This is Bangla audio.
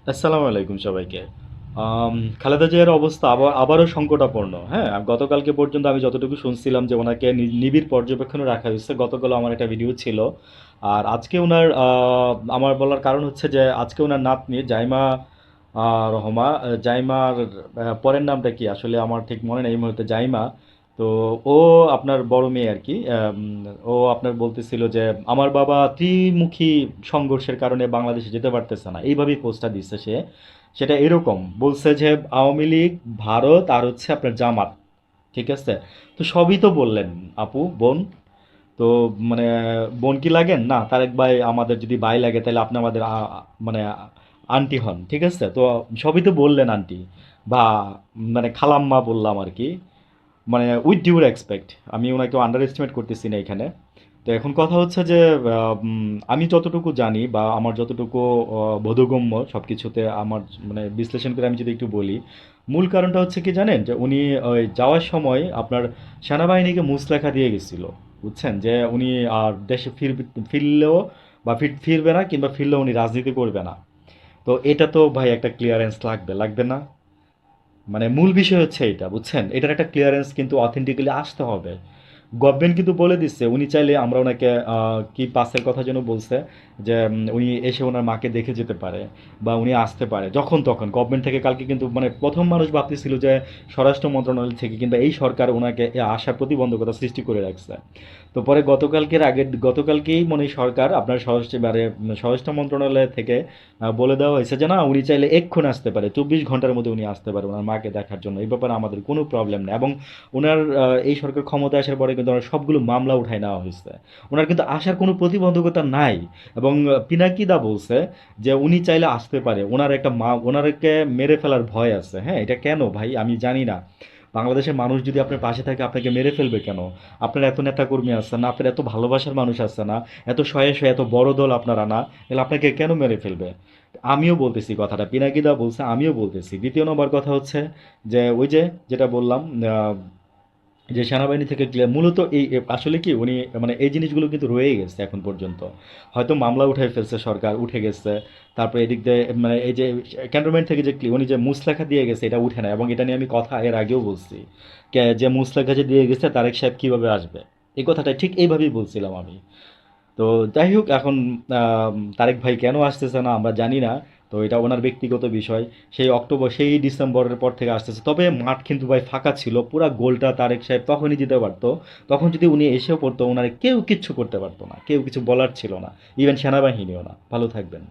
আসসালামু আলাইকুম সবাইকে। খালেদা জিয়ার অবস্থা আবারও সংকটাপন্ন। হ্যাঁ, গতকালকে পর্যন্ত আমি যতটুকু শুনছিলাম যে ওনাকে নিবিড় পর্যবেক্ষণে রাখা হয়েছে। গতকালও আমার একটা ভিডিও ছিল। আর আজকে ওনার আমার বলার কারণ হচ্ছে যে আজকে ওনার নাতনি জাইমা রহমা, জাইমার পরের নামটা কি আসলে আমার ঠিক মনে নেই এই মুহূর্তে। জাইমা, তো ও আপনার বড় মেয়ে আর কি। ও আপনার বলতেছিল যে আমার বাবা ত্রিমুখী সংঘর্ষের কারণে বাংলাদেশে যেতে পারতেছে না, এইভাবেই পোস্টটা দিচ্ছে সে। সেটা এরকম বলছে যে আওয়ামী লীগ, ভারত আর হচ্ছে আপনার জামাত, ঠিক আছে? তো সবই তো বললেন আপু, বোন। তো মানে বোন কি লাগেন না? তারেক ভাই আমাদের যদি ভাই লাগে তাহলে আপনি আমাদের মানে আন্টি হন, ঠিক আছে? তো সবই তো বললেন আন্টি বা মানে খালাম্মা বললাম আর কি। মানে উইথ ডিউ রেসপেক্ট, আমি ওনাকে আন্ডার এস্টিমেট করতেছি না এখানে। তো এখন কথা হচ্ছে যে আমি যতটুকু জানি বা আমার যতটুকু বোধগম্য সব কিছুতে আমার মানে বিশ্লেষণ করে আমি যদি একটু বলি, মূল কারণটা হচ্ছে কি জানেন? যে উনি ওই যাওয়ার সময় আপনার সেনাবাহিনীকে মুচলেখা দিয়ে গেছিল, বুঝছেন? যে উনি আর দেশে ফিরলেও বা ফিরবে না, কিংবা ফিরলেও উনি রাজনীতি করবে না। তো এটা তো ভাই একটা ক্লিয়ারেন্স লাগবে, লাগবে না? মানে মূল বিষয় হচ্ছে এটা, বুঝছেন? এটার একটা ক্লিয়ারেন্স কিন্তু অথেন্টিক্যালি আসতে হবে। গভর্নমেন্ট কিন্তু বলে দিচ্ছে উনি চাইলে আমরা ওনাকে কি পাসের কথা যেন বলছে, যে উনি এসে ওনার মাকে দেখে যেতে পারে বা উনি আসতে পারে যখন তখন। গভর্নমেন্ট থেকে কালকে কিন্তু মানে প্রথম মানুষ ভাবতেছিল যে স্বরাষ্ট্র মন্ত্রণালয় থেকে কিংবা এই সরকার ওনাকে আসার প্রতিবন্ধকতা সৃষ্টি করে রাখছে। তো পরে গতকালকেই মানে সরকার আপনার স্বরাষ্ট্র মন্ত্রণালয় থেকে বলে দেওয়া হয়েছে যে না, উনি চাইলে এক্ষুনি আসতে পারে, 24 ঘন্টার মধ্যে উনি আসতে পারে ওনার মাকে দেখার জন্য। এই ব্যাপারে আমাদের কোনো প্রবলেম নেই। এবং ওনার এই সরকার ক্ষমতায় আসার পরে কিন্তু ওনার সবগুলো মামলা উঠায় নেওয়া হয়েছে। ওনার কিন্তু আসার কোনো প্রতিবন্ধকতা নাই। এবং পিনাকিদা বলছে যে উনি চাইলে আসতে পারে, ওনার একটা ওনারকে মেরে ফেলার ভয় আছে। হ্যাঁ, এটা কেন ভাই আমি জানি না। বাংলাদেশের মানুষ যদি আপনার পাশে থাকে আপনাকে মেরে ফেলবে কেন? আপনার এত নেতাকর্মী আছে না, আপনার এত ভালোবাসার মানুষ আছে না, এত শয়ে শয়ে এত বড় দল আপনারা না, তাহলে আপনাকে কেন মেরে ফেলবে? আমিও বলতেছি কথাটা, পিনাকিদা বলছে, আমিও বলতেছি। দ্বিতীয় নম্বর কথা হচ্ছে যে ওই যে যেটা বললাম, যে সেনাবাহিনী থেকে মূলত এই আসলে কি উনি মানে এই জিনিসগুলো কিন্তু রয়ে গেছে এখন পর্যন্ত। হয়তো মামলা উঠাই ফেলছে সরকার, উঠে গেছে। তারপরে এদিক দিয়ে মানে এই যে ক্যান্টনমেন্ট থেকে যে উনি যে মুসলেখা দিয়ে গেছে এটা উঠে না, এবং এটা নিয়ে আমি কথা এর আগেও বলছি। যে মুসলেখা যে দিয়ে গেছে তারেক সাহেব কিভাবে আসবে, এই কথাটা ঠিক এইভাবেই বলছিলাম আমি। তো যাই হোক, এখন তারেক ভাই কেন আসতেছে না আমরা জানি না। তো এটা ওনার ব্যক্তিগত বিষয়। সেই ডিসেম্বরের পর থেকে আসতেছে। তবে মাঠ কিন্তু ভাই ফাঁকা ছিল, পুরা গোলটা তারেক সাহেব তখনই দিতে পারতো। তখন যদি উনি এসেও পড়তো ওনারে কেউ কিচ্ছু করতে পারতো না, কেউ কিছু বলার ছিল না, ইভেন সেনাবাহিনীও না। ভালো থাকবেন।